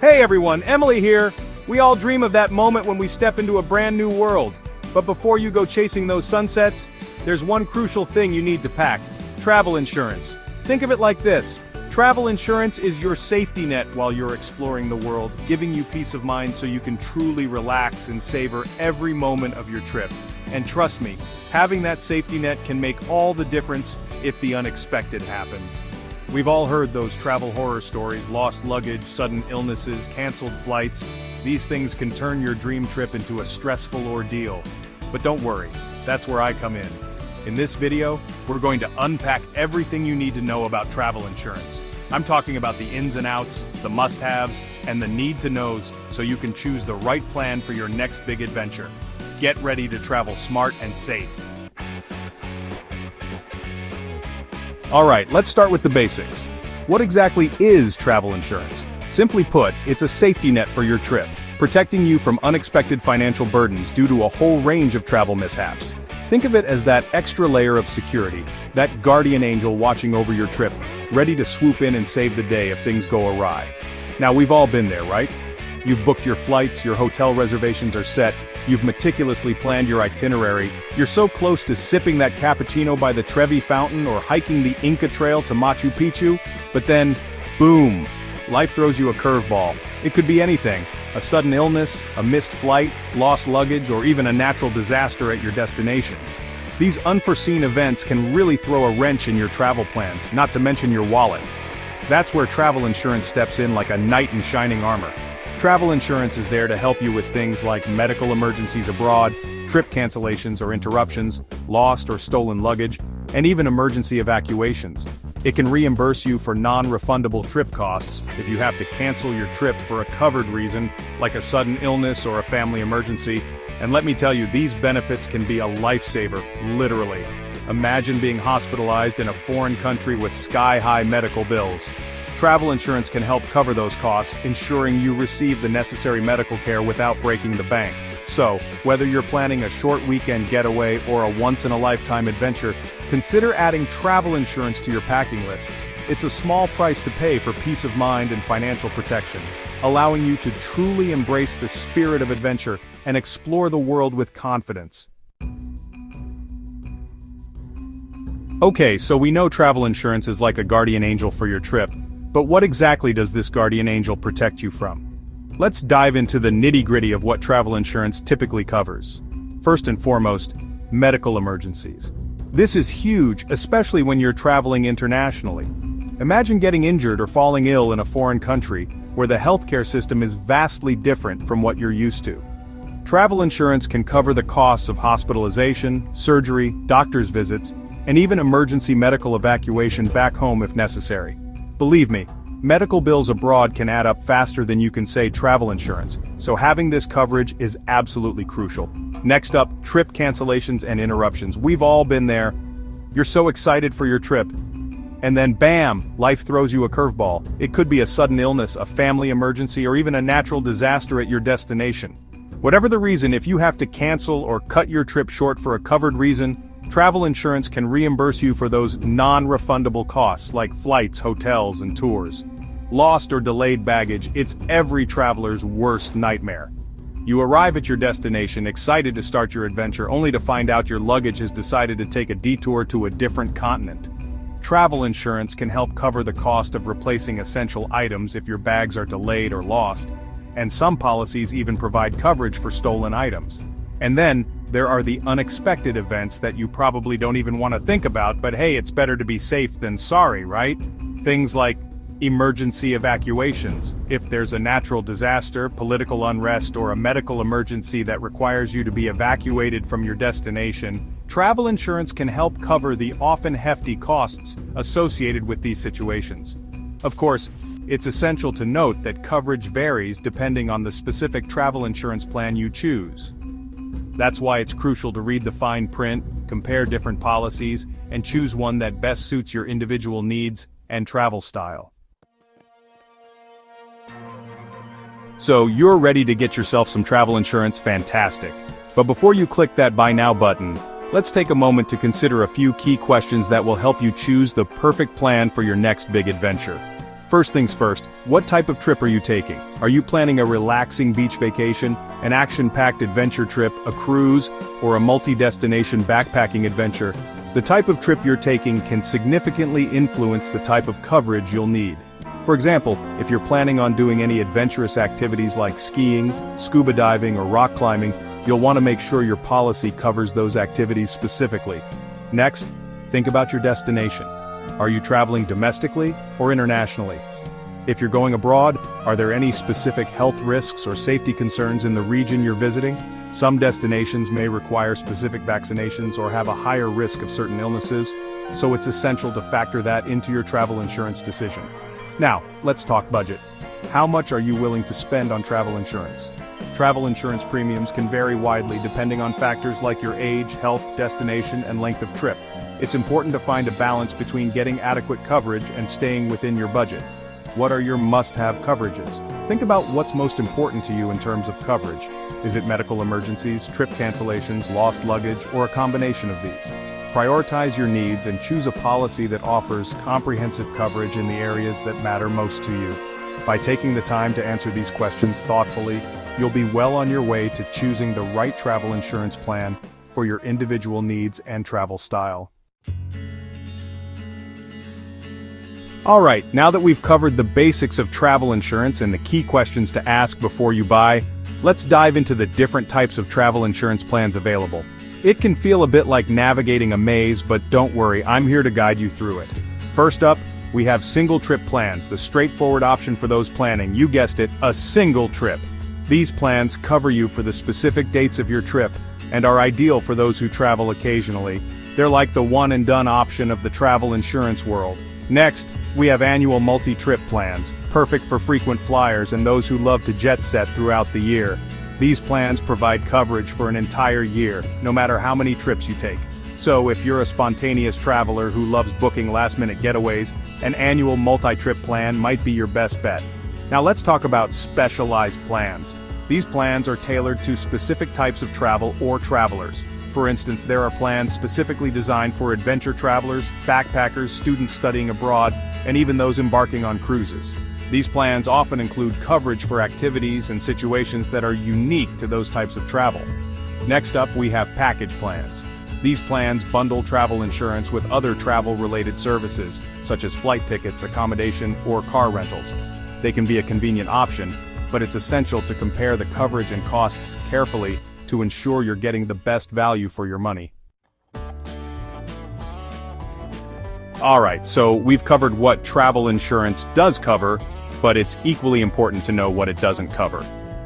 Hey everyone, Emily here. We all dream of that moment when we step into a brand new world. But before you go chasing those sunsets, there's one crucial thing you need to pack: travel insurance. Think of it like this. Travel insurance is your safety net while you're exploring the world, giving you peace of mind so you can truly relax and savor every moment of your trip. And trust me, having that safety net can make all the difference if the unexpected happens. We've all heard those travel horror stories: lost luggage, sudden illnesses, canceled flights. These things can turn your dream trip into a stressful ordeal. But don't worry, that's where I come in. In this video, we're going to unpack everything you need to know about travel insurance. I'm talking about the ins and outs, the must-haves, and the need-to-knows so you can choose the right plan for your next big adventure. Get ready to travel smart and safe. Alright, let's start with the basics. What exactly is travel insurance? Simply put, it's a safety net for your trip, protecting you from unexpected financial burdens due to a whole range of travel mishaps. Think of it as that extra layer of security, that guardian angel watching over your trip, ready to swoop in and save the day if things go awry. Now, we've all been there, right? You've booked your flights, your hotel reservations are set, you've meticulously planned your itinerary, you're so close to sipping that cappuccino by the Trevi Fountain or hiking the Inca Trail to Machu Picchu, but then, boom, life throws you a curveball. It could be anything: a sudden illness, a missed flight, lost luggage, or even a natural disaster at your destination. These unforeseen events can really throw a wrench in your travel plans, not to mention your wallet. That's where travel insurance steps in like a knight in shining armor. Travel insurance is there to help you with things like medical emergencies abroad, trip cancellations or interruptions, lost or stolen luggage, and even emergency evacuations. It can reimburse you for non-refundable trip costs if you have to cancel your trip for a covered reason, like a sudden illness or a family emergency. And let me tell you, these benefits can be a lifesaver, literally. Imagine being hospitalized in a foreign country with sky-high medical bills. Travel insurance can help cover those costs, ensuring you receive the necessary medical care without breaking the bank. So, whether you're planning a short weekend getaway or a once-in-a-lifetime adventure, consider adding travel insurance to your packing list. It's a small price to pay for peace of mind and financial protection, allowing you to truly embrace the spirit of adventure and explore the world with confidence. Okay, so we know travel insurance is like a guardian angel for your trip. But what exactly does this guardian angel protect you from? Let's dive into the nitty-gritty of what travel insurance typically covers. First and foremost, medical emergencies. This is huge, especially when you're traveling internationally. Imagine getting injured or falling ill in a foreign country, where the healthcare system is vastly different from what you're used to. Travel insurance can cover the costs of hospitalization, surgery, doctor's visits, and even emergency medical evacuation back home if necessary. Believe me, medical bills abroad can add up faster than you can say travel insurance, so having this coverage is absolutely crucial. Next up, trip cancellations and interruptions. We've all been there. You're so excited for your trip, and then bam, life throws you a curveball. It could be a sudden illness, a family emergency, or even a natural disaster at your destination. Whatever the reason, if you have to cancel or cut your trip short for a covered reason, travel insurance can reimburse you for those non-refundable costs like flights, hotels, and tours. Lost or delayed baggage, it's every traveler's worst nightmare. You arrive at your destination excited to start your adventure, only to find out your luggage has decided to take a detour to a different continent. Travel insurance can help cover the cost of replacing essential items if your bags are delayed or lost, and some policies even provide coverage for stolen items. And then, there are the unexpected events that you probably don't even want to think about, but hey, it's better to be safe than sorry, right? Things like emergency evacuations. If there's a natural disaster, political unrest, or a medical emergency that requires you to be evacuated from your destination, travel insurance can help cover the often hefty costs associated with these situations. Of course, it's essential to note that coverage varies depending on the specific travel insurance plan you choose. That's why it's crucial to read the fine print, compare different policies, and choose one that best suits your individual needs and travel style. So, you're ready to get yourself some travel insurance? Fantastic. But before you click that Buy Now button, let's take a moment to consider a few key questions that will help you choose the perfect plan for your next big adventure. First things first, what type of trip are you taking? Are you planning a relaxing beach vacation, an action-packed adventure trip, a cruise, or a multi-destination backpacking adventure? The type of trip you're taking can significantly influence the type of coverage you'll need. For example, if you're planning on doing any adventurous activities like skiing, scuba diving, or rock climbing, you'll want to make sure your policy covers those activities specifically. Next, think about your destination. Are you traveling domestically or internationally? If you're going abroad, are there any specific health risks or safety concerns in the region you're visiting? Some destinations may require specific vaccinations or have a higher risk of certain illnesses, so it's essential to factor that into your travel insurance decision. Now, let's talk budget. How much are you willing to spend on travel insurance? Travel insurance premiums can vary widely depending on factors like your age, health, destination, and length of trip. It's important to find a balance between getting adequate coverage and staying within your budget. What are your must-have coverages? Think about what's most important to you in terms of coverage. Is it medical emergencies, trip cancellations, lost luggage, or a combination of these? Prioritize your needs and choose a policy that offers comprehensive coverage in the areas that matter most to you. By taking the time to answer these questions thoughtfully, you'll be well on your way to choosing the right travel insurance plan for your individual needs and travel style. Alright, now that we've covered the basics of travel insurance and the key questions to ask before you buy, let's dive into the different types of travel insurance plans available. It can feel a bit like navigating a maze, but don't worry, I'm here to guide you through it. First up, we have single trip plans, the straightforward option for those planning, you guessed it, a single trip. These plans cover you for the specific dates of your trip, and are ideal for those who travel occasionally. They're like the one-and-done option of the travel insurance world. Next, we have annual multi-trip plans, perfect for frequent flyers and those who love to jet set throughout the year. These plans provide coverage for an entire year, no matter how many trips you take. So if you're a spontaneous traveler who loves booking last-minute getaways, an annual multi-trip plan might be your best bet. Now let's talk about specialized plans. These plans are tailored to specific types of travel or travelers. For instance, there are plans specifically designed for adventure travelers, backpackers, students studying abroad, and even those embarking on cruises. These plans often include coverage for activities and situations that are unique to those types of travel. Next up, we have package plans. These plans bundle travel insurance with other travel-related services, such as flight tickets, accommodation, or car rentals. They can be a convenient option, but it's essential to compare the coverage and costs carefully to ensure you're getting the best value for your money. Alright, so we've covered what travel insurance does cover, but it's equally important to know what it doesn't cover.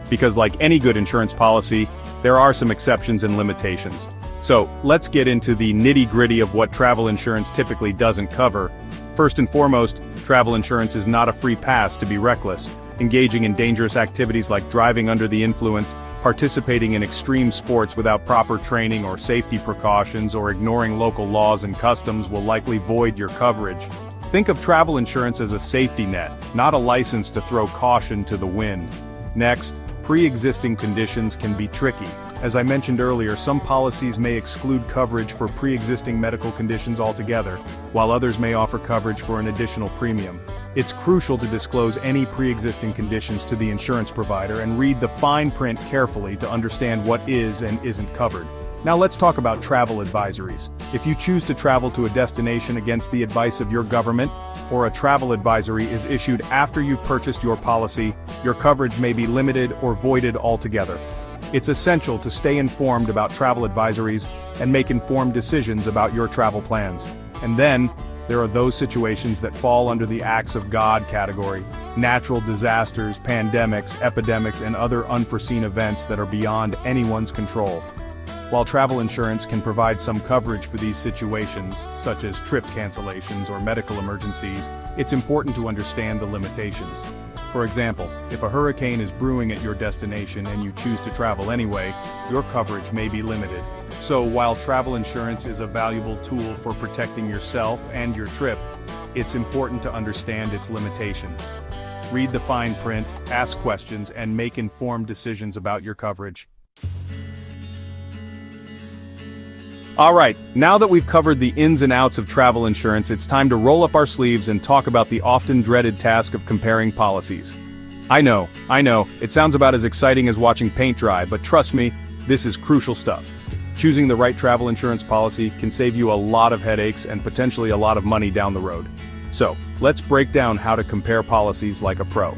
Because like any good insurance policy, there are some exceptions and limitations. So, let's get into the nitty-gritty of what travel insurance typically doesn't cover. First and foremost, travel insurance is not a free pass to be reckless. Engaging in dangerous activities like driving under the influence, participating in extreme sports without proper training or safety precautions, or ignoring local laws and customs will likely void your coverage. Think of travel insurance as a safety net, not a license to throw caution to the wind. Next, pre-existing conditions can be tricky. As I mentioned earlier, some policies may exclude coverage for pre-existing medical conditions altogether, while others may offer coverage for an additional premium. It's crucial to disclose any pre-existing conditions to the insurance provider and read the fine print carefully to understand what is and isn't covered. Now let's talk about travel advisories. If you choose to travel to a destination against the advice of your government, or a travel advisory is issued after you've purchased your policy, your coverage may be limited or voided altogether. It's essential to stay informed about travel advisories and make informed decisions about your travel plans. And then, there are those situations that fall under the acts of God category, natural disasters, pandemics, epidemics, and other unforeseen events that are beyond anyone's control. While travel insurance can provide some coverage for these situations, such as trip cancellations or medical emergencies, it's important to understand the limitations. For example, if a hurricane is brewing at your destination and you choose to travel anyway, your coverage may be limited. So while travel insurance is a valuable tool for protecting yourself and your trip, it's important to understand its limitations. Read the fine print, ask questions, and make informed decisions about your coverage. Alright, now that we've covered the ins and outs of travel insurance, it's time to roll up our sleeves and talk about the often dreaded task of comparing policies. I know, it sounds about as exciting as watching paint dry, but trust me, this is crucial stuff. Choosing the right travel insurance policy can save you a lot of headaches and potentially a lot of money down the road. So, let's break down how to compare policies like a pro.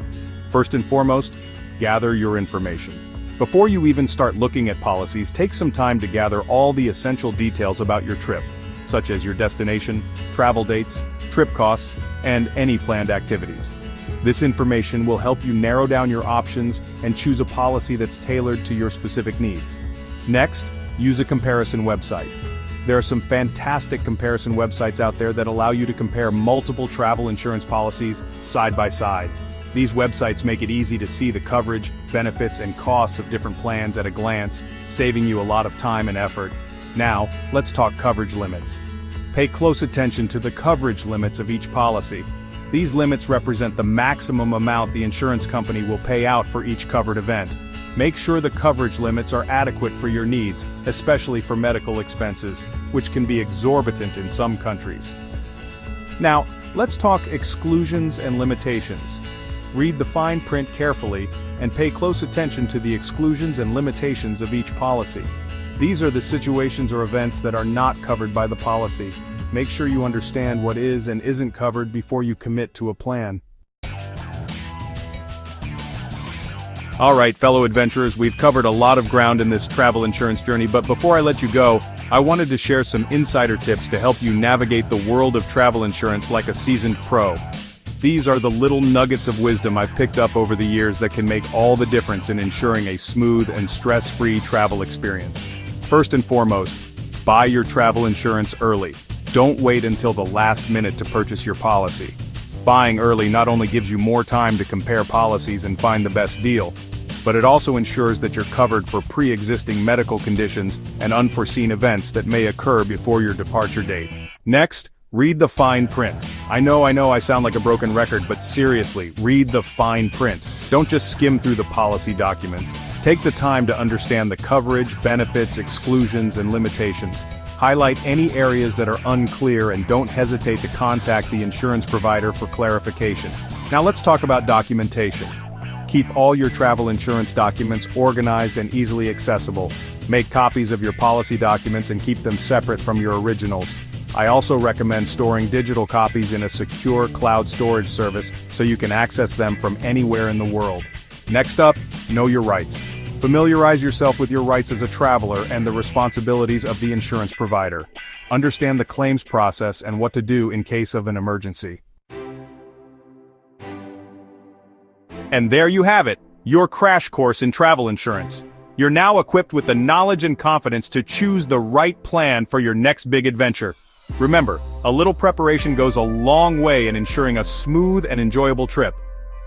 First and foremost, gather your information. Before you even start looking at policies, take some time to gather all the essential details about your trip, such as your destination, travel dates, trip costs, and any planned activities. This information will help you narrow down your options and choose a policy that's tailored to your specific needs. Next, use a comparison website. There are some fantastic comparison websites out there that allow you to compare multiple travel insurance policies side by side. These websites make it easy to see the coverage, benefits, and costs of different plans at a glance, saving you a lot of time and effort. Now, let's talk coverage limits. Pay close attention to the coverage limits of each policy. These limits represent the maximum amount the insurance company will pay out for each covered event. Make sure the coverage limits are adequate for your needs, especially for medical expenses, which can be exorbitant in some countries. Now, let's talk exclusions and limitations. Read the fine print carefully, and pay close attention to the exclusions and limitations of each policy. These are the situations or events that are not covered by the policy. Make sure you understand what is and isn't covered before you commit to a plan. Alright, fellow adventurers, we've covered a lot of ground in this travel insurance journey, but before I let you go, I wanted to share some insider tips to help you navigate the world of travel insurance like a seasoned pro. These are the little nuggets of wisdom I've picked up over the years that can make all the difference in ensuring a smooth and stress-free travel experience. First and foremost, buy your travel insurance early. Don't wait until the last minute to purchase your policy. Buying early not only gives you more time to compare policies and find the best deal, but it also ensures that you're covered for pre-existing medical conditions and unforeseen events that may occur before your departure date. Next, read the fine print. I know I sound like a broken record, but seriously, read the fine print. Don't just skim through the policy documents. Take the time to understand the coverage, benefits, exclusions, and limitations. Highlight any areas that are unclear and don't hesitate to contact the insurance provider for clarification. Now let's talk about documentation. Keep all your travel insurance documents organized and easily accessible. Make copies of your policy documents and keep them separate from your originals. I also recommend storing digital copies in a secure cloud storage service so you can access them from anywhere in the world. Next up, know your rights. Familiarize yourself with your rights as a traveler and the responsibilities of the insurance provider. Understand the claims process and what to do in case of an emergency. And there you have it, your crash course in travel insurance. You're now equipped with the knowledge and confidence to choose the right plan for your next big adventure. Remember, a little preparation goes a long way in ensuring a smooth and enjoyable trip.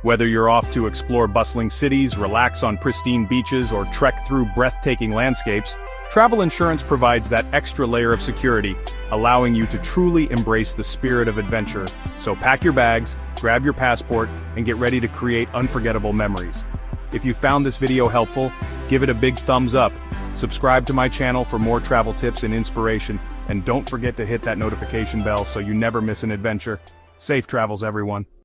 Whether you're off to explore bustling cities, relax on pristine beaches, or trek through breathtaking landscapes, travel insurance provides that extra layer of security, allowing you to truly embrace the spirit of adventure. So pack your bags, grab your passport, and get ready to create unforgettable memories. If you found this video helpful, give it a big thumbs up. Subscribe to my channel for more travel tips and inspiration, and don't forget to hit that notification bell so you never miss an adventure. Safe travels, everyone.